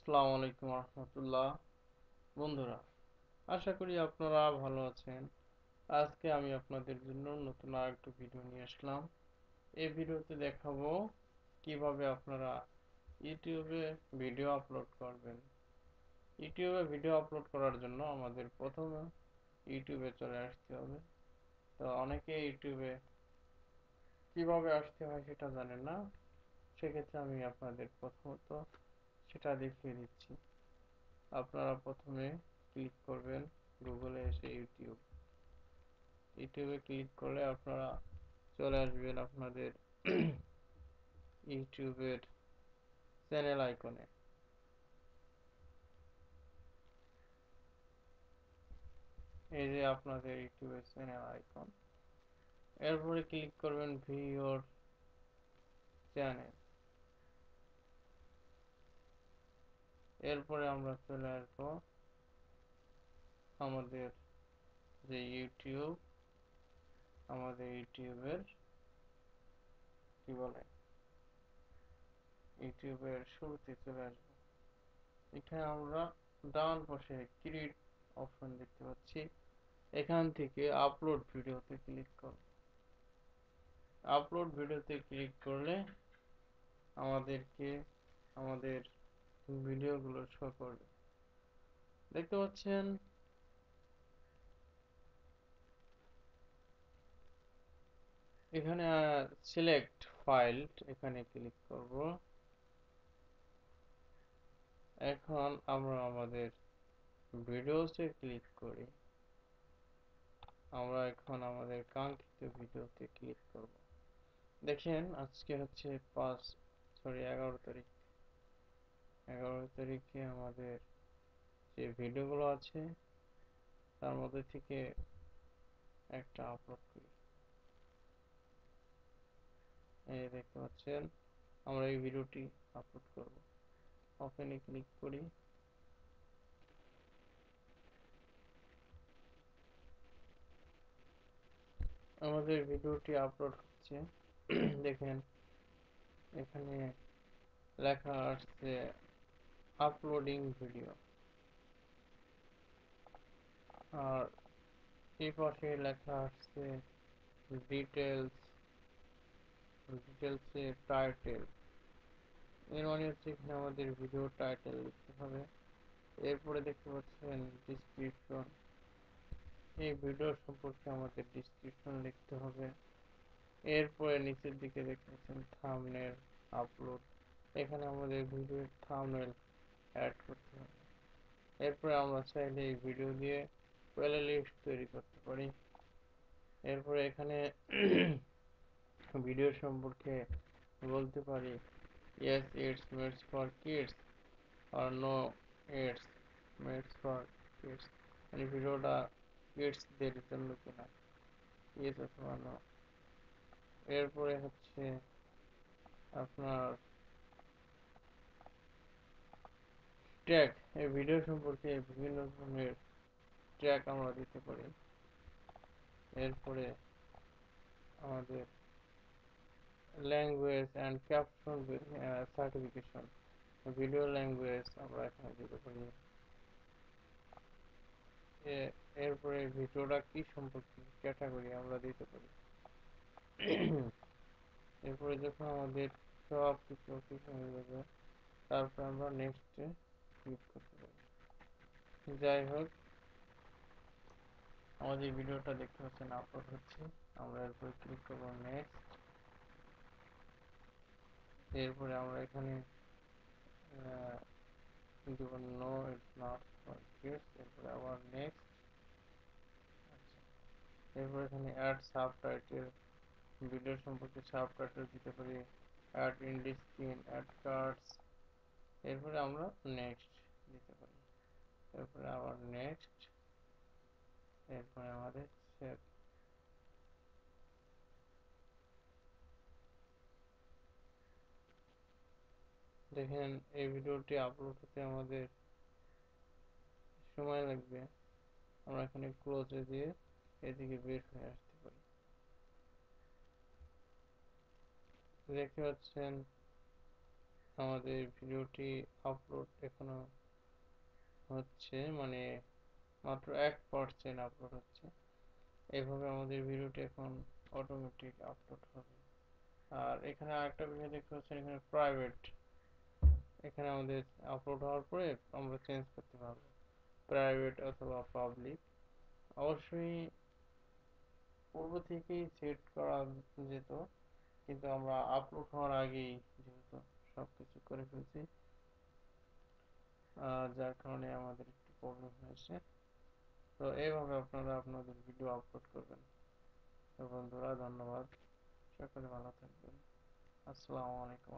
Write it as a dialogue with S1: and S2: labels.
S1: আসসালামু আলাইকুম রহমতুল্লাহ। বন্ধুরা, আশা করি আপনারা ভালো আছেন। আজকে আমি আপনাদের জন্য নতুন আরেকটা ভিডিও নিয়ে আসলাম। এই ভিডিওতে দেখাবো কিভাবে আপনারা ইউটিউবে ভিডিও আপলোড করবেন। ইউটিউবে ভিডিও আপলোড করার জন্য আমাদের প্রথমে ইউটিউবে চলে আসতে হবে। তো অনেকে ইউটিউবে কিভাবে আসতে হয় সেটা জানেন না, সেক্ষেত্রে আমি আপনাদের প্রথমত সেটা দেখিয়ে দিচ্ছি। আপনারা প্রথমে ক্লিক করবেন গুগলে এসে ইউটিউবে ক্লিক করলে আপনারা চলে আসবেন আপনাদের ইউটিউবের চ্যানেল আইকনে। এই যে আপনাদের ইউটিউবের চ্যানেল আইকন, এরপরে ক্লিক করবেন ভিউ ইওর চ্যানেল। এরপরে আমরা চলে আসবো আমাদের যে ইউটিউবের কি বলে ইউটিউবের শুরুতে চলে আসবো। এখানে আমরা ডান পাশে ক্রিয়েট অপশন দেখতে পাচ্ছি, এখান থেকে আপলোড ভিডিওতে ক্লিক করব। আপলোড ভিডিওতে ক্লিক করলে আমাদেরকে আমাদের ভিডিওগুলো শো করবে, দেখতে পাচ্ছেন। এখানে সিলেক্ট ফাইল, এখানে ক্লিক করব। এখন আমরা আমাদের ভিডিওসে ক্লিক করি। আমরা এখন আমাদের কাঙ্ক্ষিত ভিডিওতে ক্লিক করব। দেখেন আজকে হচ্ছে 11 তারিখ। 11 তারিখে আমাদের যে ভিডিওগুলো আছে তার মধ্যে থেকে একটা আপলোড করি। এই দেখতে পাচ্ছেন, আমরা এই ভিডিওটি আপলোড করব। ওপেনে ক্লিক করি। আমাদের ভিডিওটি আপলোড হচ্ছে। দেখেন এখানে লেখা আসছে আপলোডিং ভিডিও, আর এই পাশে লেখা আসছে ডিটেলস। ডিটেলসে টাইটেল, এর মানে হচ্ছে এখানে আমাদের ভিডিও টাইটেল লিখতে হবে। এরপরে দেখতে পাচ্ছেন ডিসক্রিপশন, এই ভিডিও সম্পর্কে আমাদের ডিসক্রিপশন লিখতে হবে। এরপরে নিচের দিকে দেখতে পাচ্ছেন থাম্বনেল আপলোড, এখানে আমাদের ভিডিওর থাম্বনেল অ্যাড করতে হবে। এরপরে আমরা চাইলে এই ভিডিও দিয়ে প্লে লিস্ট তৈরি করতে পারি। এরপরে এখানে ভিডিও সম্পর্কে বলতে পারি yes it's made for kids or no it's made for kids, মানে ভিডিওটা কিডসদের জন্য কিনা, yes অথবা no। এরপরে হচ্ছে আপনার ট্যাগ, এই ভিডিও সম্পর্কে বিভিন্ন ধরনের ট্যাগ আমরা দিতে পারি। এরপরে আমাদের language and caption certification, video language আমরা এখানে দিতে পারি। এরপরে ভিডিওটা কি সম্পর্কে ক্যাটাগরি আমরা দিতে পারি। এরপরে যখন আমাদের সব কিছু ওকে হয়ে যাবে, তারপর আমরা নেক্সটে ক্লিক করতে পারি। যাই হোক, আমাদের ভিডিওটা দেখতে পাচ্ছেন আপলোড হচ্ছে। আমরা এরপরে ক্লিক করবো নেক্সট। এরপরে আমরা এখানে দেব no it's not for kids, এরপরে আবার নেক্সট। আচ্ছা, এরপর এখানে অ্যাড সাবটাইটেল, ভিডিও সম্পর্কে সাবটাইটেল দিতে পারি, add end screen, add cards. এরপরে আমরা নেক্সট দিতে পারি। এরপরে আবার নেক্সট। এরপরে আমাদের সেভ। দেখেন এই ভিডিওটি আপলোড হতে আমাদের সময় লাগবে। আমরা এখানে ক্লোজে দিয়ে এদিকে বের হয়ে আসতে পারি। দেখতে পাচ্ছেন আমাদের ভিডিওটি আপলোড এখনো হচ্ছে, মানে মাত্র 1% আপলোড হচ্ছে। এইভাবে আমাদের ভিডিওটি এখন অটোমেটিক আপলোড হবে। আর এখানে আরেকটা বিষয় দেখতে পাচ্ছেন, এখানে প্রাইভেট, এখানে আমাদের আপলোড হওয়ার পরে আমরা চেঞ্জ করতে পারবো প্রাইভেট অথবা পাবলিক। অবশ্যই পূর্ব থেকেই সেট করা যেত, কিন্তু আমরা আপলোড হওয়ার আগেই যেহেতু সবকিছু করে ফেলছি, যার কারণে আমাদের একটু প্রবলেম হয়েছে। তো এইভাবে আপনারা আপনাদের ভিডিও আপলোড করবেন। তো বন্ধুরা, ধন্যবাদ, সকলে ভালো থাকবেন। আসসালামু আলাইকুম।